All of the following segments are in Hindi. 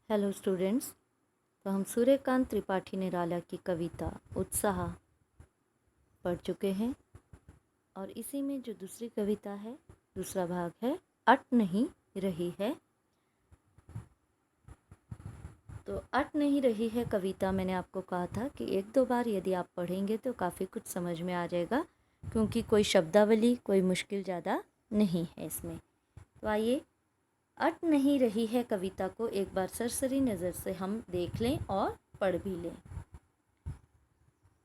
Hello students. तो हम सूर्यकांत त्रिपाठी निराला की कविता उत्साह पढ़ चुके हैं और इसी में जो दूसरी कविता है, दूसरा भाग है अट नहीं रही है। तो अट नहीं रही है कविता मैंने आपको कहा था कि एक दो बार यदि आप पढ़ेंगे तो काफ़ी कुछ समझ में आ जाएगा, क्योंकि कोई शब्दावली कोई मुश्किल ज़्यादा नहीं है इसमें। तो आइए अट नहीं रही है कविता को एक बार सरसरी नज़र से हम देख लें और पढ़ भी लें।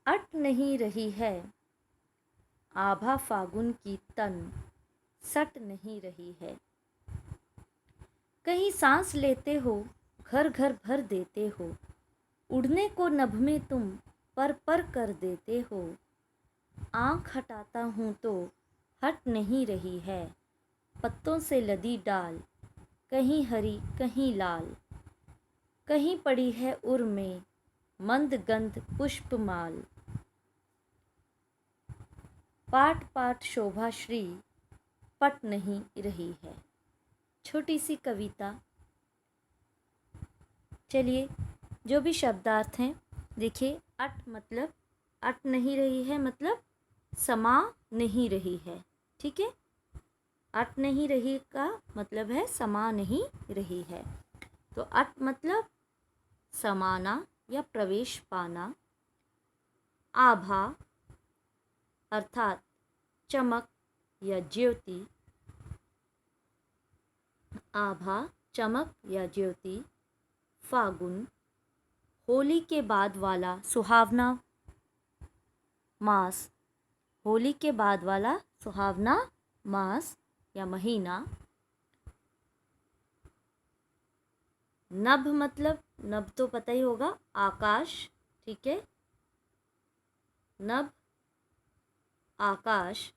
अट नहीं रही है आभा फागुन की तन, सट नहीं रही है। कहीं सांस लेते हो घर घर भर देते हो, उड़ने को नभ में तुम पर कर देते हो। आँख हटाता हूँ तो हट नहीं रही है, पत्तों से लदी डाल कहीं हरी कहीं लाल। कहीं पड़ी है उर में मंद गंध पुष्पमाल, पाट पाट शोभा श्री पट नहीं रही है। छोटी सी कविता। चलिए जो भी शब्दार्थ हैं देखिए। अट मतलब अट नहीं रही है मतलब समा नहीं रही है, ठीक है। अट नहीं रही का मतलब है समा नहीं रही है। तो अट मतलब समाना या प्रवेश पाना। आभा अर्थात चमक या ज्योति, आभा चमक या ज्योति। फागुन होली के बाद वाला सुहावना मास, होली के बाद वाला सुहावना मास या महीना। नभ मतलब नभ तो पता ही होगा आकाश, ठीक है। नभ आकाश।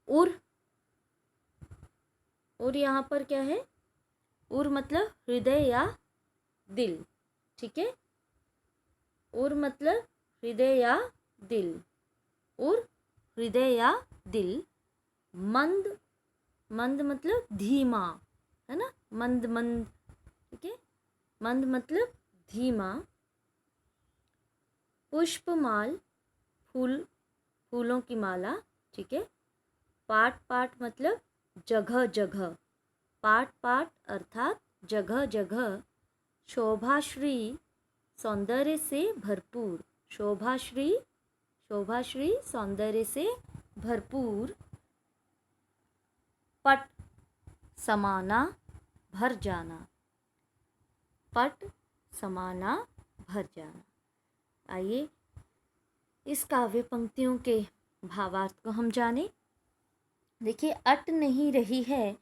उर, उर यहाँ पर क्या है? उर मतलब हृदय या दिल, ठीक है। उर मतलब हृदय या दिल, उर हृदय या दिल। मंद, मंद मतलब धीमा, है ना। मंद मंद, ठीक है। मंद मतलब धीमा। पुष्पमाल फूल, फूलों की माला, ठीक है। पाट पाट मतलब जगह जगह, पाट पाट अर्थात जगह जगह। शोभाश्री सौंदर्य से भरपूर, शोभाश्री, शोभाश्री सौंदर्य से भरपूर। पट समाना भर जाना, पट समाना भर जाना। आइए इस काव्य पंक्तियों के भावार्थ को हम जानें। देखिए, अट नहीं रही है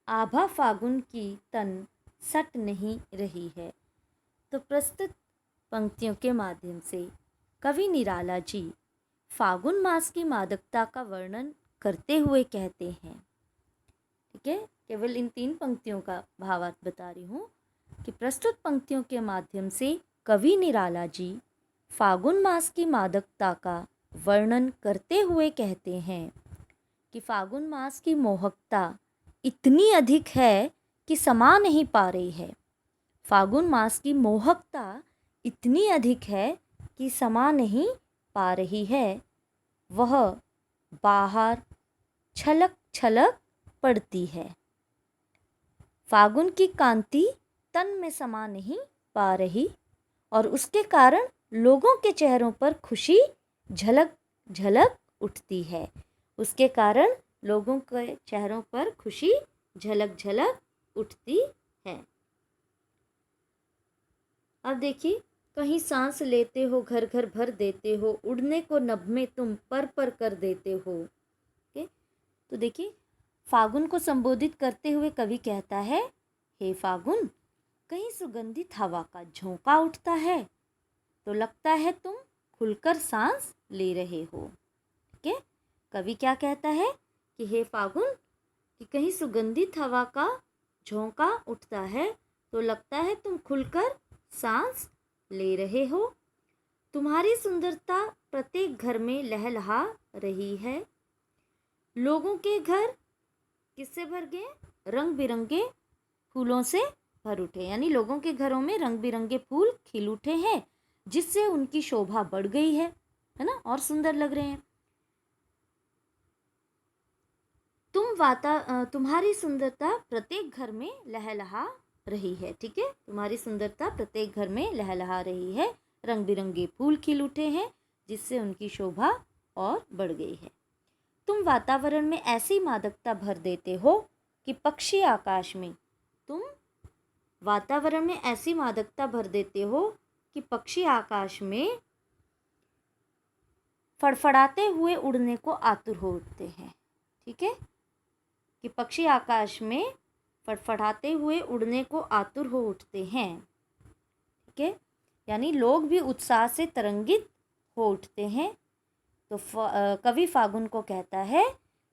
आभा फागुन की तन, सट नहीं रही है। तो प्रस्तुत पंक्तियों के माध्यम से कवि निराला जी फागुन मास की मादकता का वर्णन करते हुए कहते हैं, ठीक है। केवल इन 3 पंक्तियों का भावार्थ बता रही हूँ कि प्रस्तुत पंक्तियों के माध्यम से कवि निराला जी फागुन मास की मादकता का वर्णन करते हुए कहते हैं कि फागुन मास की मोहकता इतनी अधिक है कि समा नहीं पा रही है। फागुन मास की मोहकता इतनी अधिक है कि समा नहीं पा रही है। वह बाहर छलक छलक पड़ती है। फागुन की कांति तन में समा नहीं पा रही और उसके कारण लोगों के चेहरों पर खुशी झलक झलक उठती है। उसके कारण लोगों के चेहरों पर खुशी झलक झलक उठती है। अब देखिए, कहीं सांस लेते हो घर घर भर देते हो, उड़ने को नभ में तुम पर कर देते हो। ओके, तो देखिए फागुन को संबोधित करते हुए कवि कहता है, हे फागुन, कहीं सुगंधित हवा का झोंका उठता है तो लगता है तुम खुलकर सांस ले रहे हो। ठीक है, कवि क्या कहता है कि हे फागुन, कि कहीं सुगंधित हवा का झोंका उठता है तो लगता है तुम खुलकर सांस ले रहे हो। तुम्हारी सुंदरता प्रत्येक घर में लहलहा रही है। लोगों के घर किससे भर गए? रंग बिरंगे फूलों से भर उठे, यानी लोगों के घरों में रंग बिरंगे फूल खिल उठे हैं, जिससे उनकी शोभा बढ़ गई है ना, और सुंदर लग रहे हैं। तुम्हारी सुंदरता प्रत्येक घर में लहलहा रही है। ठीक है, तुम्हारी सुंदरता प्रत्येक घर में लहलहा रही है, रंग बिरंगे फूल खिल उठे हैं, जिससे उनकी शोभा और बढ़ गई है। तुम वातावरण में ऐसी मादकता भर देते हो कि पक्षी आकाश में तुम वातावरण में ऐसी मादकता भर देते हो कि पक्षी आकाश में फड़फड़ाते हुए उड़ने को आतुर हो उठते हैं। ठीक है, कि पक्षी आकाश में फड़फड़ाते हुए उड़ने को आतुर हो उठते हैं। ठीक है, यानी लोग भी उत्साह से तरंगित हो उठते हैं। तो कवि फागुन को कहता है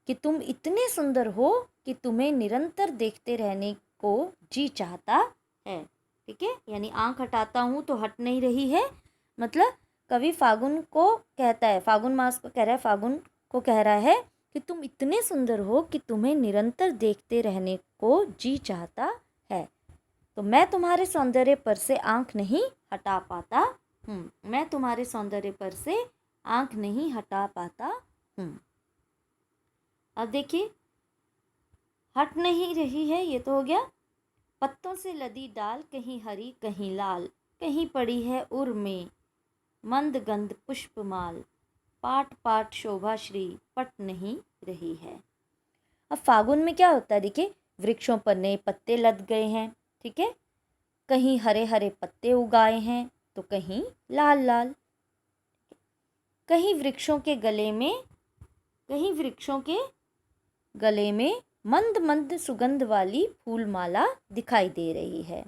कि तुम इतने सुंदर हो कि तुम्हें निरंतर देखते रहने को जी चाहता है। ठीक है, यानी आंख हटाता हूँ तो हट नहीं रही है, मतलब कवि फागुन को कहता है, फागुन मास को कह रहा है, फागुन को कह रहा है कि तुम इतने सुंदर हो कि तुम्हें निरंतर देखते रहने को जी चाहता है। तो मैं तुम्हारे सौंदर्य पर से आंख नहीं हटा पाता हूँ, मैं तुम्हारे सौंदर्य पर से आंख नहीं हटा पाता हूँ। अब देखिए, हट नहीं रही है, ये तो हो गया। पत्तों से लदी डाल कहीं हरी कहीं लाल, कहीं पड़ी है उर में मंद गंध पुष्पमाल, पाट पाट शोभा श्री पट नहीं रही है। अब फागुन में क्या होता है, देखिए वृक्षों पर नए पत्ते लद गए हैं। ठीक है, कहीं हरे हरे पत्ते उगाए हैं तो कहीं लाल लाल। कहीं वृक्षों के गले में मंद मंद सुगंध वाली फूलमाला दिखाई दे रही है।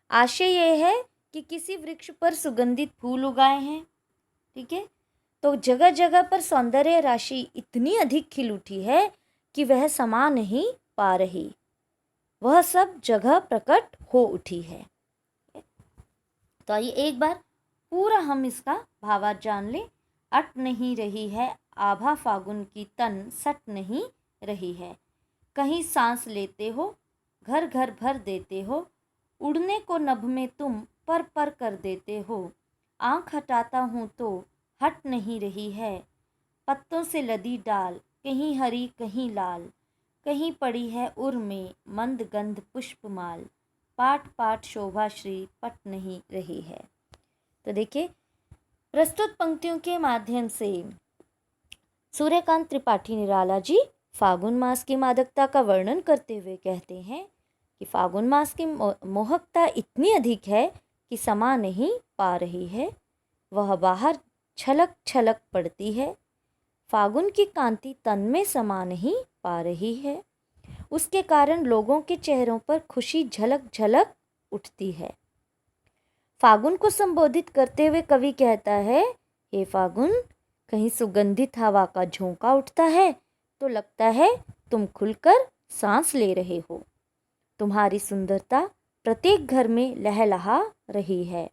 आशय यह है कि किसी वृक्ष पर सुगंधित फूल उगाए हैं। ठीक है, तो जगह जगह पर सौंदर्य राशि इतनी अधिक खिल उठी है कि वह समा नहीं पा रही, वह सब जगह प्रकट हो उठी है। तो आइए एक बार पूरा हम इसका भावार्थ जान लें। अट नहीं रही है आभा फागुन की तन सट नहीं रही है, कहीं सांस लेते हो घर घर भर देते हो, उड़ने को नभ में तुम पर पर कर देते हो, आंख हटाता हूँ तो हट नहीं रही है, पत्तों से लदी डाल कहीं हरी कहीं लाल, कहीं पड़ी है उर में मंद गंध पुष्पमाल, पाट पाट शोभा श्री पट नहीं रही है। तो देखिए, प्रस्तुत पंक्तियों के माध्यम से सूर्यकांत त्रिपाठी निराला जी फागुन मास की मादकता का वर्णन करते हुए कहते हैं कि फागुन मास की मोहकता इतनी अधिक है कि समा नहीं पा रही है, वह बाहर छलक छलक पड़ती है, फागुन की कांति तन में समा नहीं पा रही है, उसके कारण लोगों के चेहरों पर खुशी झलक झलक उठती है। फागुन को संबोधित करते हुए कवि कहता है, हे फागुन, कहीं सुगंधित हवा का झोंका उठता है तो लगता है तुम खुलकर सांस ले रहे हो। तुम्हारी सुंदरता प्रत्येक घर में लहलहा रही है,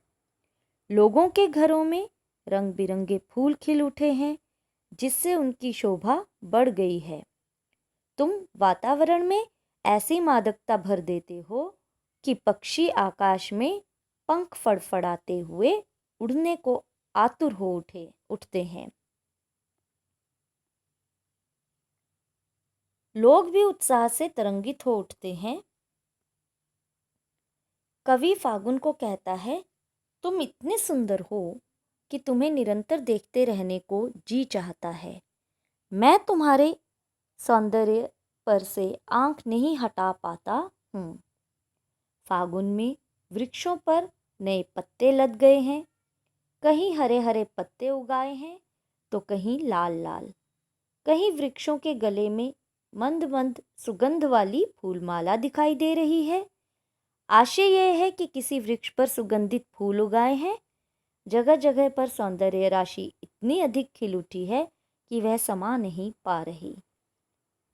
लोगों के घरों में रंग बिरंगे फूल खिल उठे हैं, जिससे उनकी शोभा बढ़ गई है। तुम वातावरण में ऐसी मादकता भर देते हो कि पक्षी आकाश में पंख फड़फड़ाते हुए उड़ने को आतुर हो उठते हैं। लोग भी उत्साह से तरंगित हो उठते हैं। कवि फागुन को कहता है, तुम इतने सुंदर हो कि तुम्हें निरंतर देखते रहने को जी चाहता है, मैं तुम्हारे सौंदर्य पर से आंख नहीं हटा पाता हूँ। फागुन में वृक्षों पर नए पत्ते लद गए हैं, कहीं हरे हरे पत्ते उगाए हैं तो कहीं लाल लाल, कहीं वृक्षों के गले में मंद मंद सुगंध वाली फूलमाला दिखाई दे रही है। आशय यह है कि किसी वृक्ष पर सुगंधित फूल उगाए हैं, जगह जगह पर सौंदर्य राशि इतनी अधिक खिल उठी है कि वह समा नहीं पा रही,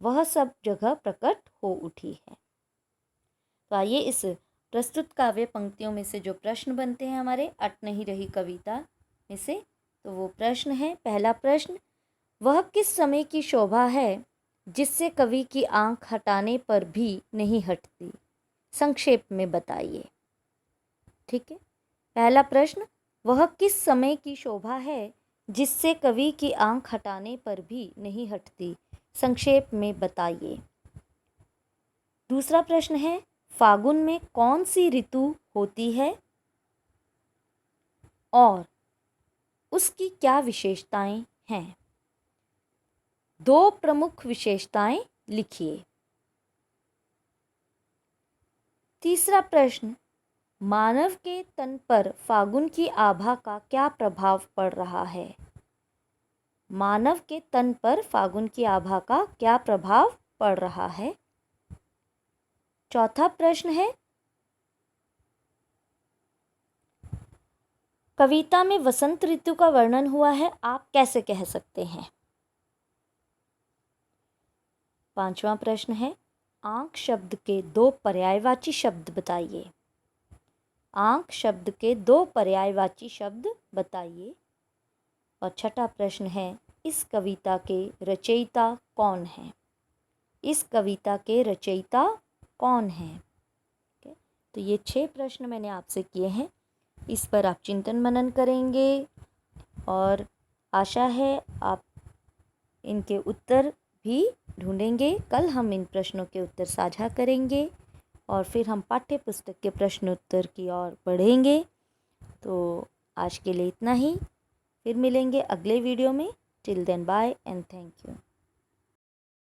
वह सब जगह प्रकट हो उठी है। तो आइए इस प्रस्तुत काव्य पंक्तियों में से जो प्रश्न बनते हैं हमारे अट नहीं रही कविता में से, तो वो प्रश्न है, पहला प्रश्न, वह किस समय की शोभा है जिससे कवि की आंख हटाने पर भी नहीं हटती। संक्षेप में बताइए। ठीक है। पहला प्रश्न, वह किस समय की शोभा है जिससे कवि की आंख हटाने पर भी नहीं हटती? संक्षेप में बताइए। दूसरा प्रश्न है, फागुन में कौन सी ऋतु होती है और उसकी क्या विशेषताएं हैं? 2 प्रमुख विशेषताएं लिखिए। तीसरा प्रश्न, मानव के तन पर फागुन की आभा का क्या प्रभाव पड़ रहा है? मानव के तन पर फागुन की आभा का क्या प्रभाव पड़ रहा है? चौथा प्रश्न है, कविता में वसंत ऋतु का वर्णन हुआ है, आप कैसे कह सकते हैं? पांचवा प्रश्न है, आंख शब्द के 2 पर्यायवाची शब्द बताइए। आंख शब्द के 2 पर्यायवाची शब्द बताइए। और छठा प्रश्न है, इस कविता के रचयिता कौन हैं? इस कविता के रचयिता कौन हैं? तो ये 6 प्रश्न मैंने आपसे किए हैं। इस पर आप चिंतन मनन करेंगे और आशा है आप इनके उत्तर भी ढूंढेंगे। कल हम इन प्रश्नों के उत्तर साझा करेंगे और फिर हम पाठ्य पुस्तक के प्रश्नोत्तर की ओर बढ़ेंगे। तो आज के लिए इतना ही, फिर मिलेंगे अगले वीडियो में। Till then bye and thank you.